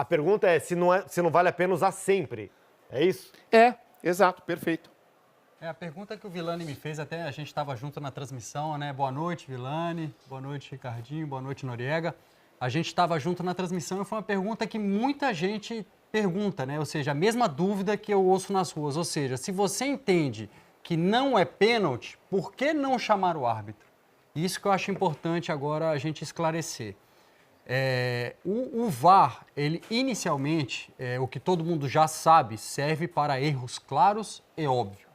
A pergunta é se não vale a pena usar sempre. É isso? Exato, perfeito. A pergunta que o Villani me fez, até a gente estava junto na transmissão, né? Boa noite, Villani. Boa noite, Ricardinho. Boa noite, Noriega. A gente estava junto na transmissão e foi uma pergunta que muita gente pergunta, né? Ou seja, a mesma dúvida que eu ouço nas ruas. Ou seja, se você entende que não é pênalti, por que não chamar o árbitro? Isso que eu acho importante agora a gente esclarecer. O VAR, ele inicialmente, o que todo mundo já sabe, serve para erros claros e óbvios.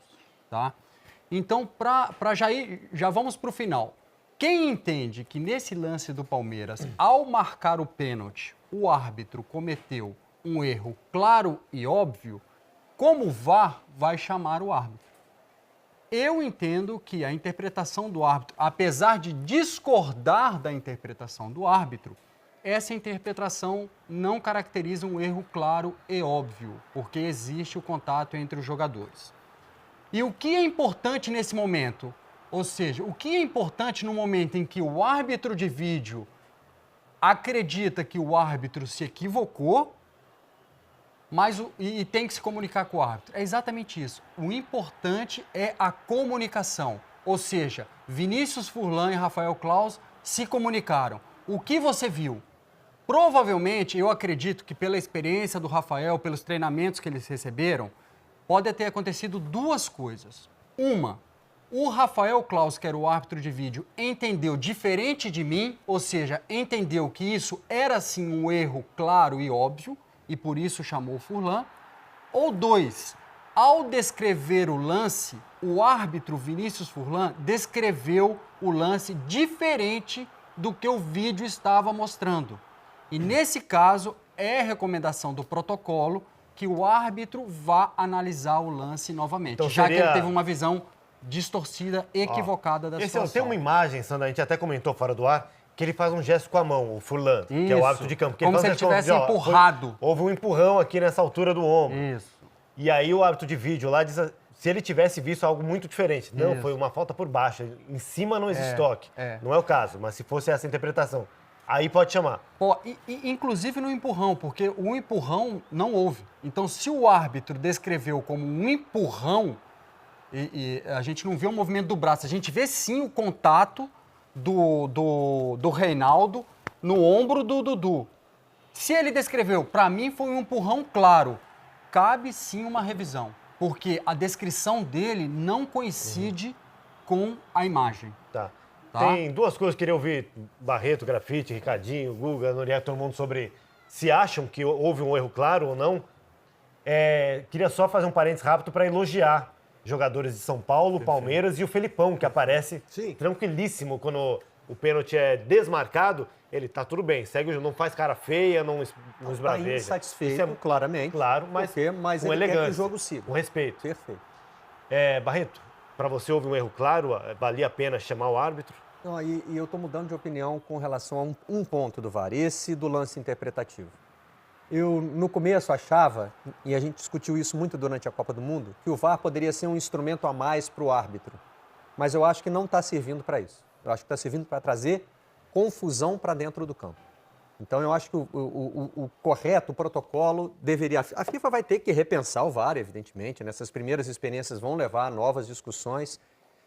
Tá? Então, já vamos para o final. Quem entende que nesse lance do Palmeiras, ao marcar o pênalti, o árbitro cometeu um erro claro e óbvio, como o VAR vai chamar o árbitro? Eu entendo que a interpretação do árbitro, apesar de discordar da interpretação do árbitro, essa interpretação não caracteriza um erro claro e óbvio, porque existe o contato entre os jogadores. E o que é importante nesse momento? Ou seja, o que é importante no momento em que o árbitro de vídeo acredita que o árbitro se equivocou, e tem que se comunicar com o árbitro? É exatamente isso. O importante é a comunicação. Ou seja, Vinícius Furlan e Rafael Claus se comunicaram. O que você viu? Provavelmente, eu acredito que pela experiência do Rafael, pelos treinamentos que eles receberam, pode ter acontecido duas coisas. Uma, o Rafael Claus, que era o árbitro de vídeo, entendeu diferente de mim, ou seja, entendeu que isso era sim um erro claro e óbvio, e por isso chamou o Furlan. Ou dois, ao descrever o lance, o árbitro Vinícius Furlan descreveu o lance diferente do que o vídeo estava mostrando. E nesse caso, é recomendação do protocolo que o árbitro vá analisar o lance novamente, Então, já que ele teve uma visão distorcida, equivocada da situação. Tem uma imagem, Sandra, a gente até comentou fora do ar, que ele faz um gesto com a mão, o Furlan, que é o árbitro de campo. Como se ele tivesse empurrado. Houve um empurrão aqui nessa altura do ombro. Isso. E aí o árbitro de vídeo lá diz se ele tivesse visto algo muito diferente. Não, foi uma falta por baixo. Em cima não existe toque. Não é o caso, mas se fosse essa interpretação, aí pode chamar. Inclusive no empurrão, porque o empurrão não houve. Então, se o árbitro descreveu como um empurrão, e a gente não vê o movimento do braço, a gente vê sim o contato do Reinaldo no ombro do Dudu. Se ele descreveu, para mim foi um empurrão claro, cabe sim uma revisão, porque a descrição dele não coincide com a imagem. Tá. Tem duas coisas que eu queria ouvir, Barreto, Grafite, Ricardinho, Guga, Noriega, todo mundo, sobre se acham que houve um erro claro ou não. Queria só fazer um parênteses rápido para elogiar jogadores de São Paulo, Palmeiras e o Felipão, que aparece tranquilíssimo quando o pênalti é desmarcado. Ele tá tudo bem, segue o jogo, não faz cara feia, não esbraveja. Tá insatisfeito, claramente. Claro, mas com ele elegância, quer que o jogo siga. com respeito. Perfeito. Barreto, para você houve um erro claro? Valia a pena chamar o árbitro? Não, e eu estou mudando de opinião com relação a um ponto do VAR, esse do lance interpretativo. Eu, no começo, achava, e a gente discutiu isso muito durante a Copa do Mundo, que o VAR poderia ser um instrumento a mais para o árbitro. Mas eu acho que não está servindo para isso. Eu acho que está servindo para trazer confusão para dentro do campo. Então, eu acho que o correto, o protocolo, deveria... A FIFA vai ter que repensar o VAR, evidentemente. Nessas primeiras experiências vão levar a novas discussões.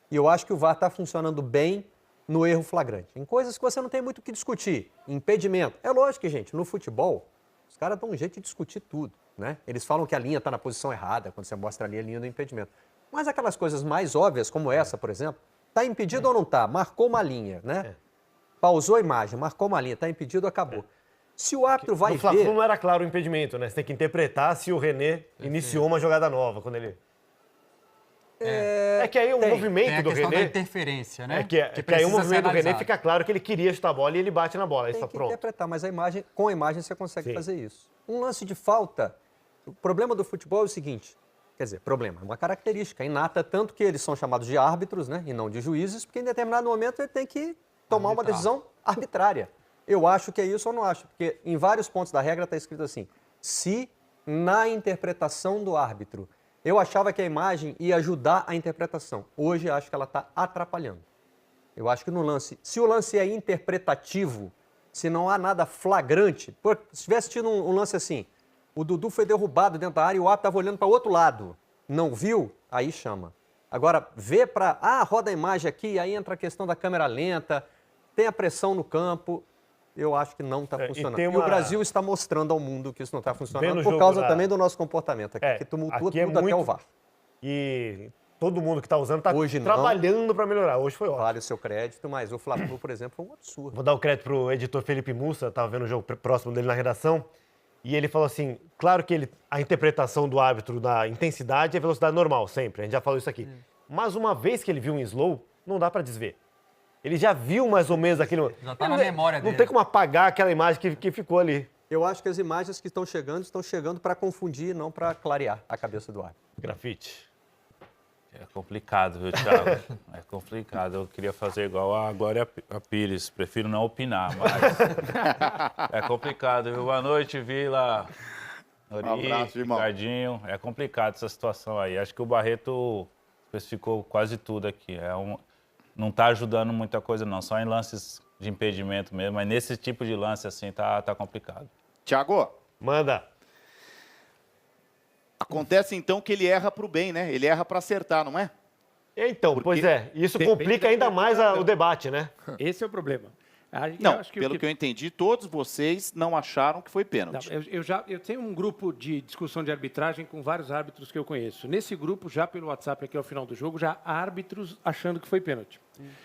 E eu acho que o VAR está funcionando bem no erro flagrante. Em coisas que você não tem muito o que discutir. Impedimento. É lógico que, gente, no futebol, os caras dão um jeito de discutir tudo, né? Eles falam que a linha está na posição errada, quando você mostra ali a linha do impedimento. Mas aquelas coisas mais óbvias, como essa, por exemplo, está impedido ou não está? Marcou uma linha, né? Pausou a imagem, marcou uma linha, está impedido, acabou. Se o árbitro vai ver... No Fla-Flu não era claro o impedimento, né? Você tem que interpretar se o René iniciou uma jogada nova, quando ele... que aí o movimento do René... da interferência, né? Que aí o movimento do René fica claro que ele queria chutar a bola e ele bate na bola. Aí Tem está que pronto. interpretar, mas com a imagem você consegue fazer isso. Um lance de falta, o problema do futebol é o seguinte, quer dizer, problema, é uma característica inata, tanto que eles são chamados de árbitros, né, e não de juízes, porque em determinado momento ele tem que tomar uma decisão arbitrária. Eu acho que é isso ou não acho, porque em vários pontos da regra está escrito assim, se na interpretação do árbitro eu achava que a imagem ia ajudar a interpretação. Hoje acho que ela está atrapalhando. Eu acho que no lance, se o lance é interpretativo, se não há nada flagrante, se tivesse tido um lance assim, o Dudu foi derrubado dentro da área e o árbitro estava olhando para o outro lado, não viu, aí chama. Agora, vê para, roda a imagem aqui, aí entra a questão da câmera lenta, tem a pressão no campo, eu acho que não está funcionando. E o Brasil está mostrando ao mundo que isso não está funcionando, por causa também do nosso comportamento aqui, que tumultua tudo até o VAR. E todo mundo que está usando está trabalhando para melhorar. Hoje foi ótimo. Vale o seu crédito, mas o Fla-Flu, por exemplo, foi um absurdo. Vou dar o crédito para o editor Felipe Mussa, estava vendo o jogo próximo dele na redação, e ele falou assim, claro que a interpretação do árbitro da intensidade é velocidade normal, sempre, a gente já falou isso aqui. Mas uma vez que ele viu um slow, não dá para desver. Ele já viu mais ou menos aquilo. Já está na memória dele. Não tem como apagar aquela imagem que ficou ali. Eu acho que as imagens que estão chegando para confundir, não para clarear a cabeça do árbitro. Grafite. É complicado, viu, Thiago? É complicado. Eu queria fazer igual a Glória Pires. Prefiro não opinar, mas é complicado, viu? Boa noite, Vila. Nori, abraço, irmão. Ricardinho. É complicado essa situação aí. Acho que o Barreto especificou quase tudo aqui. Não está ajudando muita coisa, não. Só em lances de impedimento mesmo. Mas nesse tipo de lance, assim, tá complicado. Thiago. Manda. Acontece, então, que ele erra para o bem, né? Ele erra para acertar, não é? Então, pois é. Isso complica ainda mais o debate, né? Esse é o problema. Não, pelo que eu entendi, todos vocês não acharam que foi pênalti. Eu tenho um grupo de discussão de arbitragem com vários árbitros que eu conheço. Nesse grupo, já pelo WhatsApp aqui ao final do jogo, já há árbitros achando que foi pênalti.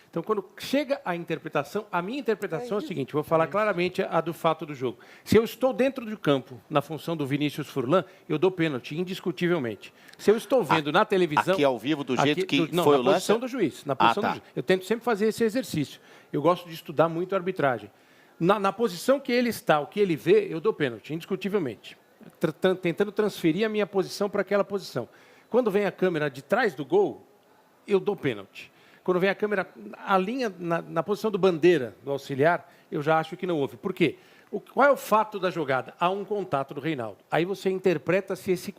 Então, quando chega a interpretação, a minha interpretação é o seguinte, vou falar claramente a do fato do jogo. Se eu estou dentro do campo, na função do Vinícius Furlan, eu dou pênalti, indiscutivelmente. Se eu estou vendo na televisão... Aqui ao vivo, do jeito que foi o lance? Na posição do juiz. Na posição do juiz. Eu tento sempre fazer esse exercício. Eu gosto de estudar muito a arbitragem. Na posição que ele está, o que ele vê, eu dou pênalti, indiscutivelmente. Tentando transferir a minha posição para aquela posição. Quando vem a câmera de trás do gol, eu dou pênalti. Quando vem a câmera, a linha na posição do bandeira, do auxiliar, eu já acho que não houve. Por quê? Qual é o fato da jogada? Há um contato do Reinaldo. Aí você interpreta se esse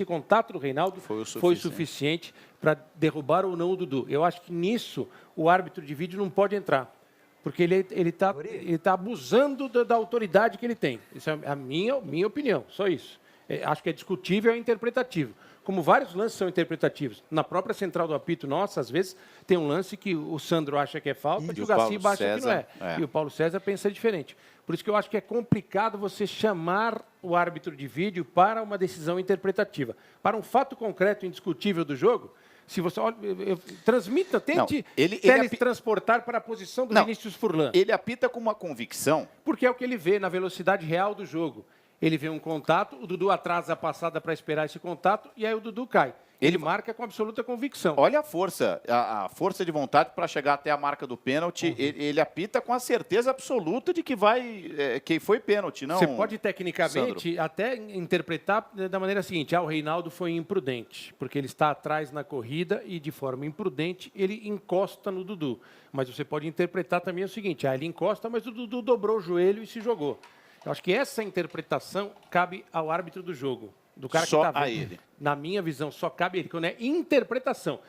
contato do Reinaldo foi suficiente para derrubar ou não o Dudu. Eu acho que nisso o árbitro de vídeo não pode entrar. Porque ele tá abusando da autoridade que ele tem. Isso é a minha opinião, só isso. Acho que é discutível, é interpretativo. Como vários lances são interpretativos. Na própria central do apito nossa, às vezes, tem um lance que o Sandro acha que é falta e o Gaciba acha que não é. E o Paulo César pensa diferente. Por isso que eu acho que é complicado você chamar o árbitro de vídeo para uma decisão interpretativa. Para um fato concreto e indiscutível do jogo, se você transmita, tente teletransportar para a posição do Vinícius Furlan. Ele apita com uma convicção. Porque é o que ele vê na velocidade real do jogo. Ele vê um contato, o Dudu atrasa a passada para esperar esse contato e aí o Dudu cai. Ele marca com absoluta convicção. Olha a força de vontade para chegar até a marca do pênalti. Ele apita com a certeza absoluta de que foi pênalti, não? Você pode tecnicamente Sandro, até interpretar da maneira seguinte: o Reinaldo foi imprudente, porque ele está atrás na corrida e de forma imprudente ele encosta no Dudu. Mas você pode interpretar também o seguinte: ele encosta, mas o Dudu dobrou o joelho e se jogou. Eu acho que essa interpretação cabe ao árbitro do jogo. Do cara que está vendo. Ele. Na minha visão, só cabe ele, quando é interpretação.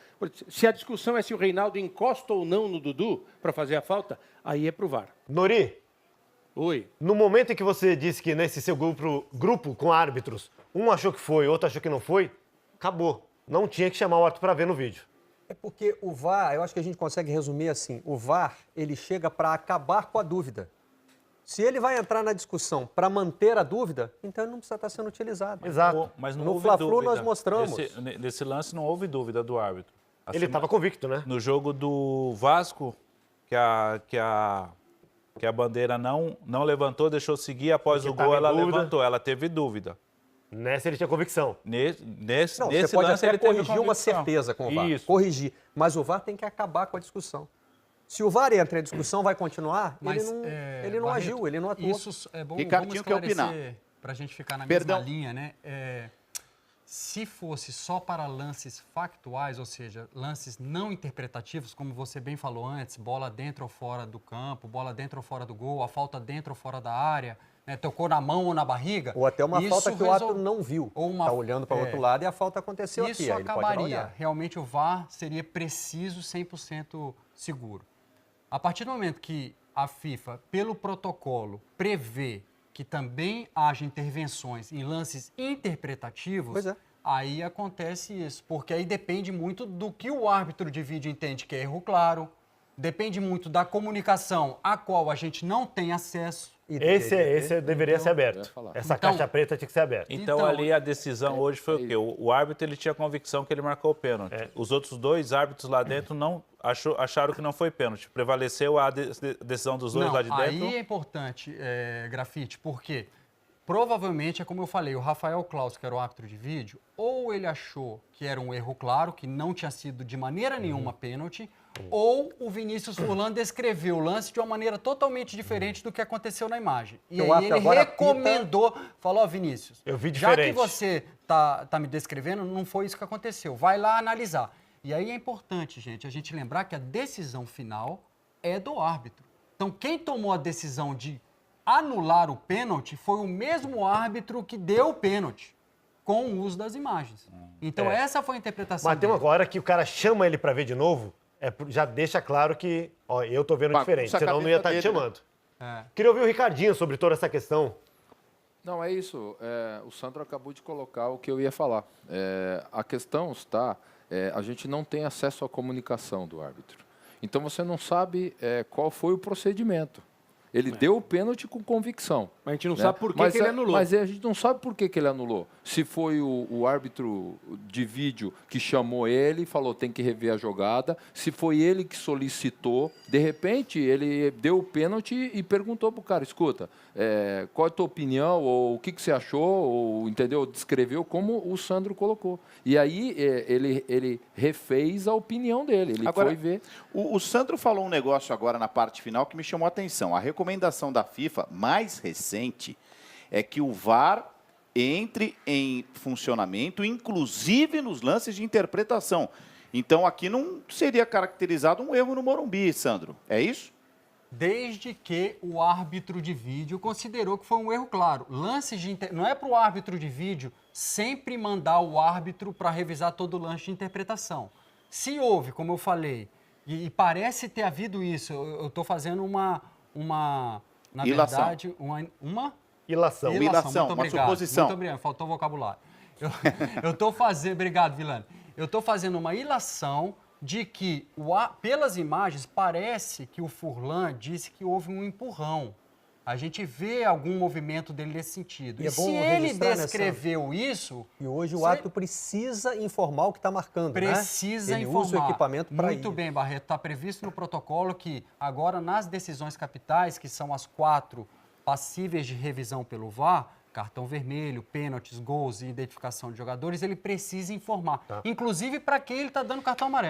Se a discussão é se o Reinaldo encosta ou não no Dudu para fazer a falta, aí é pro VAR. Nori. Oi. No momento em que você disse que nesse seu grupo com árbitros, um achou que foi, outro achou que não foi, acabou. Não tinha que chamar o árbitro para ver no vídeo. É porque o VAR, eu acho que a gente consegue resumir assim, o VAR, ele chega para acabar com a dúvida. Se ele vai entrar na discussão para manter a dúvida, então ele não precisa estar sendo utilizado. Exato. Mas não no houve Fla-Flu dúvida. nós mostramos. Nesse lance não houve dúvida do árbitro. Ele estava convicto, né? No jogo do Vasco, que a bandeira não levantou, deixou seguir, após o gol ela levantou, ela teve dúvida. Nessa ele tinha convicção. Nesse você pode lance até ele teve corrigir uma certeza com o VAR. Isso. Corrigir. Mas o VAR tem que acabar com a discussão. Se o VAR entra em discussão, vai continuar, Mas, ele não Barreto, agiu, ele não atuou. Isso é bom, Ricardinho quer opinar. Para a gente ficar na mesma linha, né? Se fosse só para lances factuais, ou seja, lances não interpretativos, como você bem falou antes, bola dentro ou fora do campo, bola dentro ou fora do gol, a falta dentro ou fora da área, né, tocou na mão ou na barriga. Ou até uma falta que o árbitro não viu. Está olhando para o outro lado e a falta aconteceu aqui. Isso aí acabaria. Realmente o VAR seria preciso, 100% seguro. A partir do momento que a FIFA, pelo protocolo, prevê que também haja intervenções em lances interpretativos, Pois é. aí acontece isso. Porque aí depende muito do que o árbitro de vídeo entende que é erro claro, depende muito da comunicação a qual a gente não tem acesso. Esse deveria ser aberto. falar. Essa Então- caixa preta tinha que ser aberta. Então, Então, ali a decisão hoje foi o quê? O árbitro ele tinha convicção que ele marcou o pênalti. Os outros dois árbitros lá dentro não acharam que não foi pênalti. Prevaleceu a decisão dos dois Não, lá de dentro. aí é importante, Grafite, porque provavelmente, é como eu falei, o Rafael Claus, que era o árbitro de vídeo, ou ele achou que era um erro claro, que não tinha sido de maneira nenhuma pênalti, ou o Vinícius Furlan descreveu o lance de uma maneira totalmente diferente do que aconteceu na imagem. E O aí árbitro ele agora recomendou, falou, ó, Vinícius, Eu vi já que diferente. você tá me descrevendo, não foi isso que aconteceu, vai lá analisar. E aí é importante, gente, a gente lembrar que a decisão final é do árbitro. Então, quem tomou a decisão de anular o pênalti foi o mesmo árbitro que deu o pênalti, com o uso das imagens. Então, essa foi a interpretação Mas tem uma dele. hora que o cara chama ele pra ver de novo, já deixa claro que, ó, eu tô vendo Bagunça diferente, a senão não ia cabeça estar te dele, né? chamando. Queria ouvir o Ricardinho sobre toda essa questão. Não, é isso. O Sandro acabou de colocar o que eu ia falar. A questão está, a gente não tem acesso à comunicação do árbitro. Então você não sabe qual foi o procedimento. Ele deu o pênalti com convicção. Mas a gente não né? sabe por que, que ele anulou. Mas a gente não sabe por que ele anulou. Se foi o árbitro de vídeo que chamou ele e falou tem que rever a jogada, se foi ele que solicitou, de repente ele deu o pênalti e perguntou para o cara, escuta, qual é a tua opinião, ou o que você achou, ou entendeu? Descreveu como o Sandro colocou. E aí ele refez a opinião dele, ele Agora, foi ver. O Sandro falou um negócio agora na parte final que me chamou a atenção. A recomendação da FIFA mais recente é que o VAR entre em funcionamento, inclusive nos lances de interpretação. Então, aqui não seria caracterizado um erro no Morumbi, Sandro. É isso? Desde que o árbitro de vídeo considerou que foi um erro claro. Lances de não é para o árbitro de vídeo sempre mandar o árbitro para revisar todo o lance de interpretação. Se houve, como eu falei, e parece ter havido isso, eu estou fazendo na Ilação. verdade, uma Ilação. Ilação, muito uma obrigado, suposição. Muito obrigado, faltou vocabulário. Eu estou fazendo, obrigado, Vilani. Eu estou fazendo uma ilação de que, pelas imagens, parece que o Furlan disse que houve um empurrão. A gente vê algum movimento dele nesse sentido. E é E bom se ele registrar, né, descreveu isso... E hoje o se- árbitro precisa informar o que está marcando, Precisa né? Ele informar. usa o equipamento para Muito bem, Barreto. Está previsto no protocolo que agora nas decisões capitais, que são as 4 passíveis de revisão pelo VAR, cartão vermelho, pênaltis, gols e identificação de jogadores, ele precisa informar. Inclusive para quem ele está dando cartão amarelo.